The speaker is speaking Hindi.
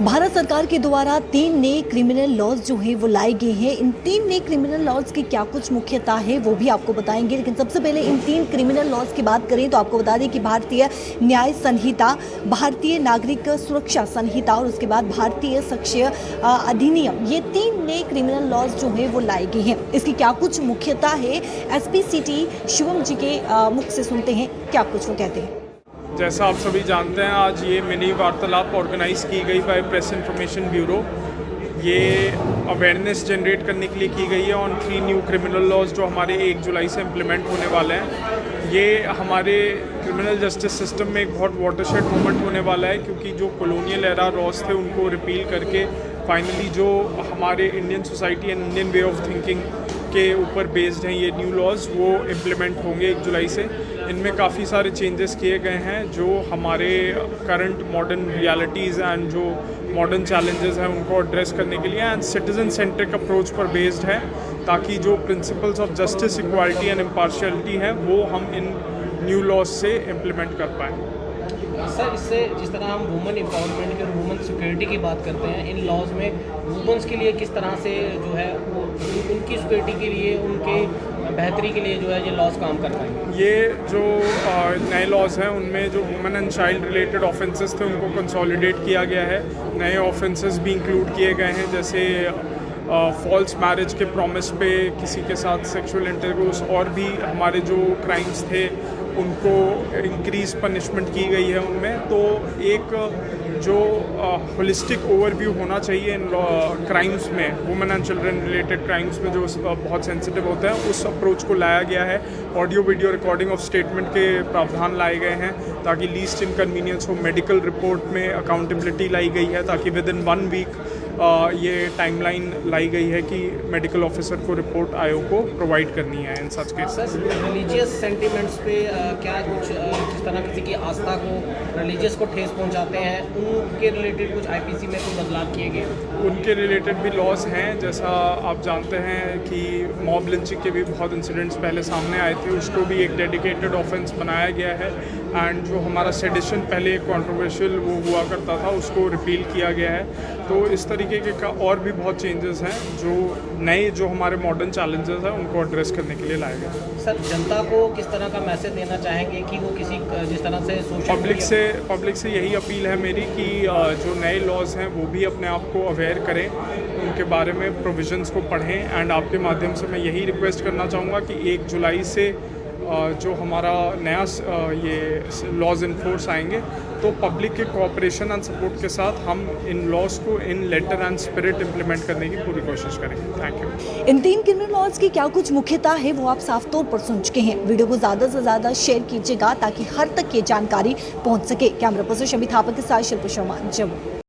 भारत सरकार के द्वारा 3 नए क्रिमिनल लॉज जो हैं वो लाए गए हैं। इन 3 नए क्रिमिनल लॉज की क्या कुछ मुख्यता है वो भी आपको बताएंगे, लेकिन सबसे पहले इन 3 क्रिमिनल लॉज की बात करें तो आपको बता दें कि भारतीय न्याय संहिता, भारतीय नागरिक सुरक्षा संहिता और उसके बाद भारतीय साक्ष्य अधिनियम, ये 3 नए क्रिमिनल लॉज जो हैं वो लाए गए हैं। इसकी क्या कुछ मुख्यता है, एसपी सिटी शिवम जी के मुख से सुनते हैं क्या कुछ वो कहते हैं। जैसा आप सभी जानते हैं, आज ये मिनी वार्तालाप ऑर्गेनाइज की गई बाय प्रेस इंफॉर्मेशन ब्यूरो। ये अवेयरनेस जनरेट करने के लिए की गई है ऑन 3 न्यू क्रिमिनल लॉज जो हमारे 1 जुलाई से इम्प्लीमेंट होने वाले हैं। ये हमारे क्रिमिनल जस्टिस सिस्टम में एक बहुत वाटरशेड मोमेंट होने वाला है, क्योंकि जो कॉलोनियल एरा लॉज थे उनको रिपील करके फाइनली जो हमारे Indian society and Indian way of thinking के ऊपर बेस्ड हैं ये न्यू लॉज, वो इम्प्लीमेंट होंगे 1 जुलाई से। इनमें काफ़ी सारे चेंजेस किए गए हैं जो हमारे करंट मॉडर्न रियलिटीज़ एंड जो मॉडर्न चैलेंजेस हैं उनको एड्रेस करने के लिए एंड सिटीजन सेंट्रिक अप्रोच पर बेस्ड है, ताकि जो principles of justice, equality and impartiality हैं वो हम इन न्यू लॉज से इम्प्लीमेंट कर पाएँ। सर, इससे जिस तरह हम वुमेन एम्पावरमेंट की और वुमेन सिक्योरिटी की बात करते हैं, इन लॉज में वुमेन्स के लिए किस तरह से जो है वो उनकी सिक्योरिटी के लिए, उनके बेहतरी के लिए जो है ये लॉज काम कर पाएंगे। ये जो नए लॉज हैं उनमें जो women and child related offences थे उनको कंसोलिडेट किया गया है। नए ऑफेंसेस भी इंक्लूड किए गए हैं, जैसे फॉल्स मैरिज के प्रॉमिस पे किसी के साथ सेक्सुअल इंटरकोर्स, और भी हमारे जो क्राइम्स थे उनको इंक्रीज पनिशमेंट की गई है उनमें। तो एक जो होलिस्टिक ओवरव्यू होना चाहिए इन क्राइम्स में, women and children related crimes में जो बहुत सेंसिटिव होते हैं, उस अप्रोच को लाया गया है। Audio video recording of statement के प्रावधान लाए गए हैं ताकि लीस्ट इनकन्वीनियंस हो। मेडिकल रिपोर्ट में अकाउंटेबिलिटी लाई गई है ताकि विद इन 1 वीक ये टाइमलाइन लाई गई है कि मेडिकल ऑफिसर को रिपोर्ट आयोग को प्रोवाइड करनी है इन सच केसेस। रिलीजियस सेंटिमेंट्स पे क्या कुछ जिस तरह किसी की आस्था को, रिलीजियस को ठेस पहुंचाते हैं, उनके रिलेटेड कुछ आईपीसी में कोई बदलाव किए गए? उनके रिलेटेड भी लॉज हैं। जैसा आप जानते हैं कि मॉब लिंचिंग के भी बहुत इंसिडेंट्स पहले सामने आए थे, उसको भी एक डेडिकेटेड ऑफेंस बनाया गया है। एंड जो हमारा सेडिशन पहले कंट्रोवर्शियल वो हुआ करता था उसको रिपील किया गया है। तो इस तरीके के का और भी बहुत चेंजेस हैं जो नए जो हमारे मॉडर्न चैलेंजेस हैं उनको एड्रेस करने के लिए लाए गए। सर, जनता को किस तरह का मैसेज देना चाहेंगे कि वो किसी जिस तरह से पब्लिक से यही अपील है मेरी कि जो नए लॉज हैं वो भी अपने आप को अवेयर करें, उनके बारे में प्रोविजंस को पढ़ें। एंड आपके माध्यम से मैं यही रिक्वेस्ट करना चाहूँगा कि 1 जुलाई से जो हमारा नया ये लॉज इन्फोर्स आएंगे तो पब्लिक के कोऑपरेशन एंड सपोर्ट के साथ हम इन लॉज को in letter and spirit implement करने की पूरी कोशिश करेंगे। Thank you. इन 3 क्रिमिनल लॉज की क्या कुछ मुख्यता है वो आप साफ तौर पर सुन चुके हैं। वीडियो को ज़्यादा से ज़्यादा शेयर कीजिएगा ताकि हर तक ये जानकारी पहुँच सके। कैमरा पर्सन शमी थापा के साथ शिल्प शर्मा, जम्मू।